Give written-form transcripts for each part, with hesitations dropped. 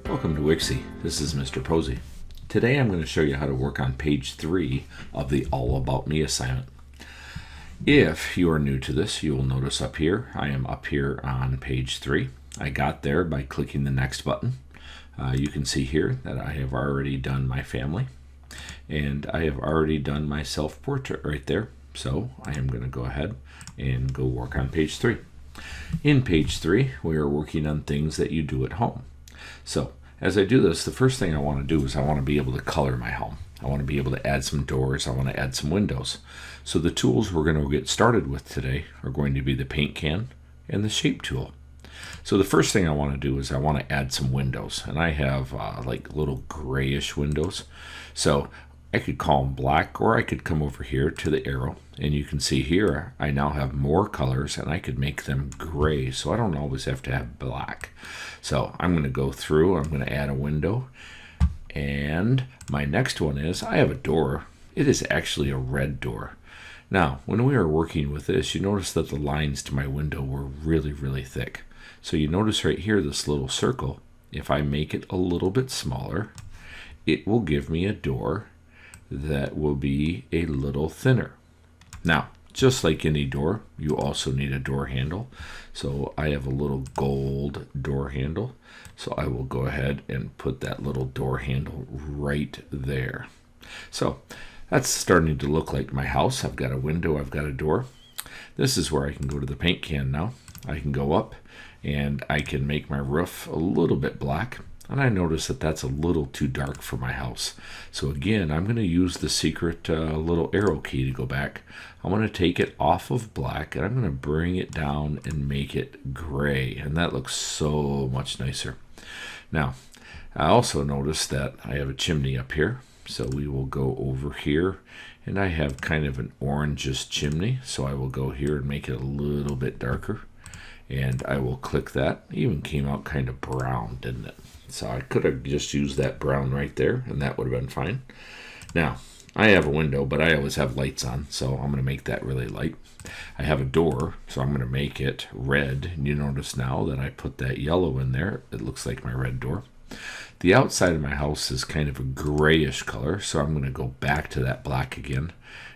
Welcome to Wixie. This is Mr. Posey. Today I'm going to show you how to work on page 3 of the All About Me assignment. If you are new to this, you will notice up here, I am up here on page 3. I got there by clicking the next button. You can see here that I have already done my family and I have already done my self-portrait right there. So I am going to go ahead and go work on page 3. In page 3, we are working on things that you do at home. So as I do this, the first thing I want to do is I want to be able to color my home. I want to be able to add some doors. I want to add some windows. So the tools we're going to get started with today are going to be the paint can and the shape tool. So the first thing I want to do is I want to add some windows. And I have like little grayish windows. So I could call them black, or I could come over here to the arrow. And you can see here I now have more colors and I could make them gray. So I don't always have to have black. So I'm going to go through, I'm going to add a window. And my next one is I have a door. It is actually a red door. Now, when we were working with this, you notice that the lines to my window were really, really thick. So you notice right here, this little circle, if I make it a little bit smaller, it will give me a door that will be a little thinner. Now, just like any door, you also need a door handle. So I have a little gold door handle. So I will go ahead and put that little door handle right there. So that's starting to look like my house. I've got a window, I've got a door. This is where I can go to the paint can now. I can go up and I can make my roof a little bit black. And I notice that that's a little too dark for my house. So again, I'm going to use the secret little arrow key to go back. I'm going to take it off of black and I'm going to bring it down and make it gray. And that looks so much nicer. Now, I also notice that I have a chimney up here. So we will go over here and I have kind of an orangish chimney. So I will go here and make it a little bit darker. And I will click that. It even came out kind of brown, didn't it? So I could have just used that brown right there and that would have been fine. Now, I have a window, but I always have lights on, so I'm going to make that really light. I have a door, so I'm going to make it red. And you notice now that I put that yellow in there, it looks like my red door. The outside of my house is kind of a grayish color, so I'm going to go back to that black again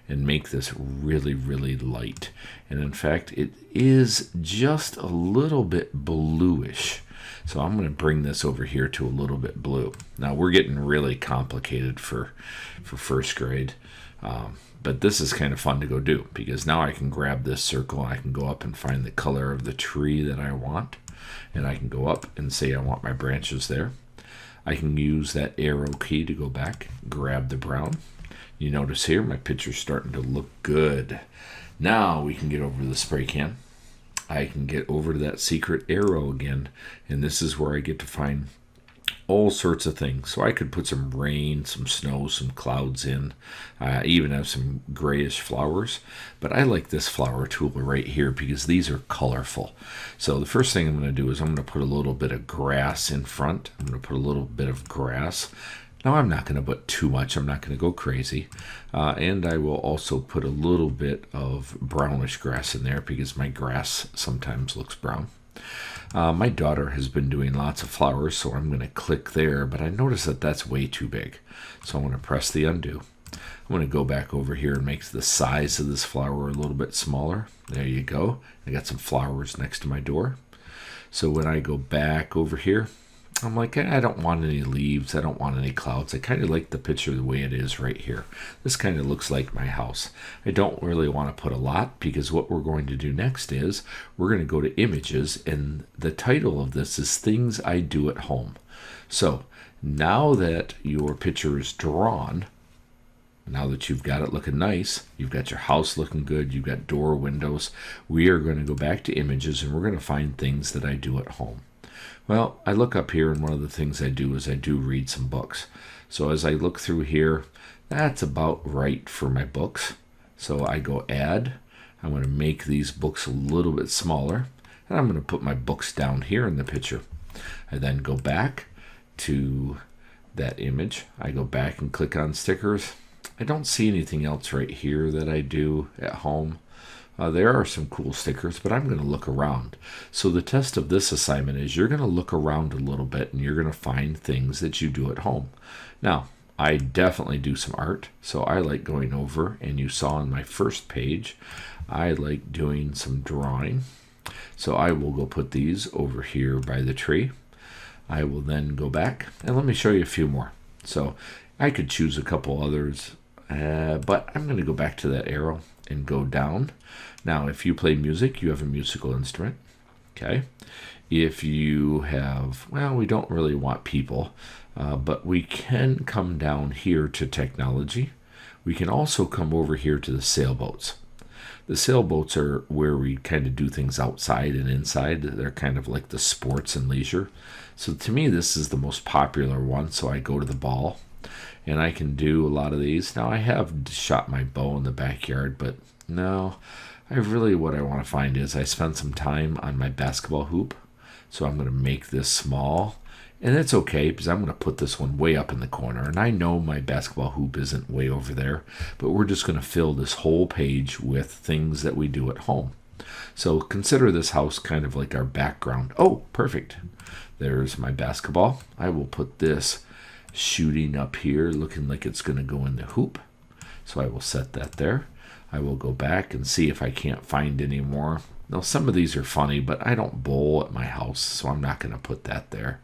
and make this really, really light. And in fact, it is just a little bit bluish. So I'm going to bring this over here to a little bit blue. Now we're getting really complicated for first grade, but this is kind of fun to go do because now I can grab this circle and I can go up and find the color of the tree that I want, and I can go up and say I want my branches there. I can use that arrow key to go back, grab the brown. You notice here my picture's starting to look good. Now we can get over to the spray can. I can get over to that secret arrow again, and this is where I get to find all sorts of things. So I could put some rain, some snow, some clouds in. I even have some grayish flowers, but I like this flower tool right here because these are colorful. So the first thing I'm going to do is I'm going to put a little bit of grass in front. I'm going to put a little bit of grass. Now I'm not going to put too much. I'm not going to go crazy. And I will also put a little bit of brownish grass in there because my grass sometimes looks brown. My daughter has been doing lots of flowers, so I'm going to click there, but I notice that that's way too big. So I'm going to press the undo. I'm going to go back over here and make the size of this flower a little bit smaller. There you go. I got some flowers next to my door. So when I go back over here, I'm like, I don't want any leaves. I don't want any clouds. I kind of like the picture the way it is right here. This kind of looks like my house. I don't really want to put a lot because what we're going to do next is we're going to go to images, and the title of this is Things I Do at Home. So now that your picture is drawn, now that you've got it looking nice, you've got your house looking good, you've got door, windows, we are going to go back to images and we're going to find things that I do at home. Well, I look up here, and one of the things I do is I do read some books. So as I look through here, that's about right for my books. So I go add. I'm going to make these books a little bit smaller, and I'm going to put my books down here in the picture. I then go back to that image. I go back and click on stickers. I don't see anything else right here that I do at home. There are some cool stickers, but I'm going to look around. So the test of this assignment is you're going to look around a little bit and you're going to find things that you do at home. Now, I definitely do some art, so I like going over, and you saw on my first page, I like doing some drawing. So I will go put these over here by the tree. I will then go back, and let me show you a few more. So I could choose a couple others, but I'm going to go back to that arrow and go down. Now, if you play music, you have a musical instrument. Okay. If you have, well, we don't really want people, but we can come down here to technology. We can also come over here to the sailboats. The sailboats are where we kind of do things outside and inside. They're kind of like the sports and leisure. So to me, this is the most popular one. So I go to the ball, and I can do a lot of these. Now, I have shot my bow in the backyard, but no, what I want to find is I spent some time on my basketball hoop. So I'm going to make this small, and it's okay because I'm going to put this one way up in the corner. And I know my basketball hoop isn't way over there, but we're just going to fill this whole page with things that we do at home. So consider this house kind of like our background. Oh, perfect. There's my basketball. I will put this shooting up here, looking like it's going to go in the hoop. So I will set that there. I will go back and see if I can't find any more. Now, some of these are funny, but I don't bowl at my house, so I'm not going to put that there.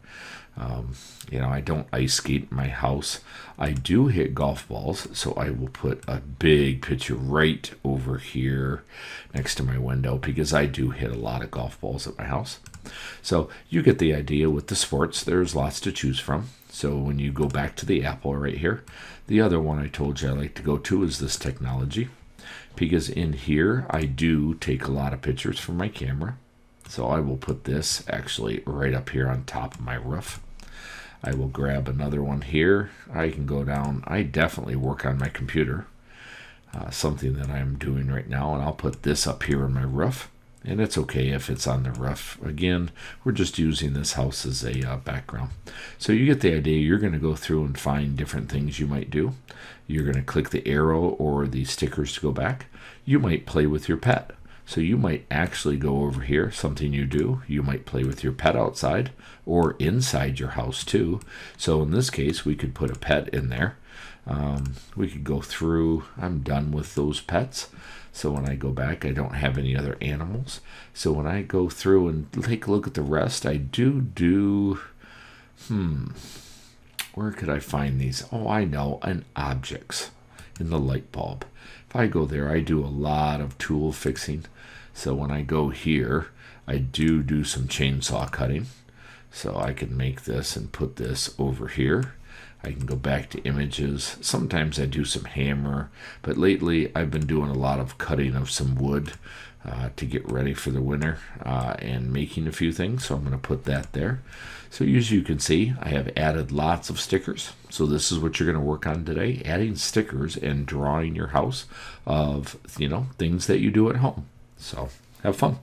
I don't ice skate in my house. I do hit golf balls, so I will put a big picture right over here next to my window because I do hit a lot of golf balls at my house. So you get the idea with the sports. There's lots to choose from. So when you go back to the apple right here, the other one I told you I like to go to is this technology. Because in here, I do take a lot of pictures from my camera. So I will put this actually right up here on top of my roof. I will grab another one here. I can go down. I definitely work on my computer, something that I'm doing right now. And I'll put this up here on my roof. And it's okay if it's on the roof. Again, we're just using this house as a background. So you get the idea. You're going to go through and find different things you might do. You're going to click the arrow or the stickers to go back. You might play with your pet. So you might actually go over here, something you do. You might play with your pet outside or inside your house too. So in this case, we could put a pet in there. We could go through. I'm done with those pets. So when I go back, I don't have any other animals. So when I go through and take a look at the rest, I do, where could I find these? Oh, I know, in objects, in the light bulb. If I go there, I do a lot of tool fixing. So when I go here, I do some chainsaw cutting. So I can make this and put this over here. I can go back to images. Sometimes I do some hammer, but lately I've been doing a lot of cutting of some wood to get ready for the winter and making a few things. So I'm going to put that there. So as you can see, I have added lots of stickers. So this is what you're going to work on today, adding stickers and drawing your house of, things that you do at home. So have fun.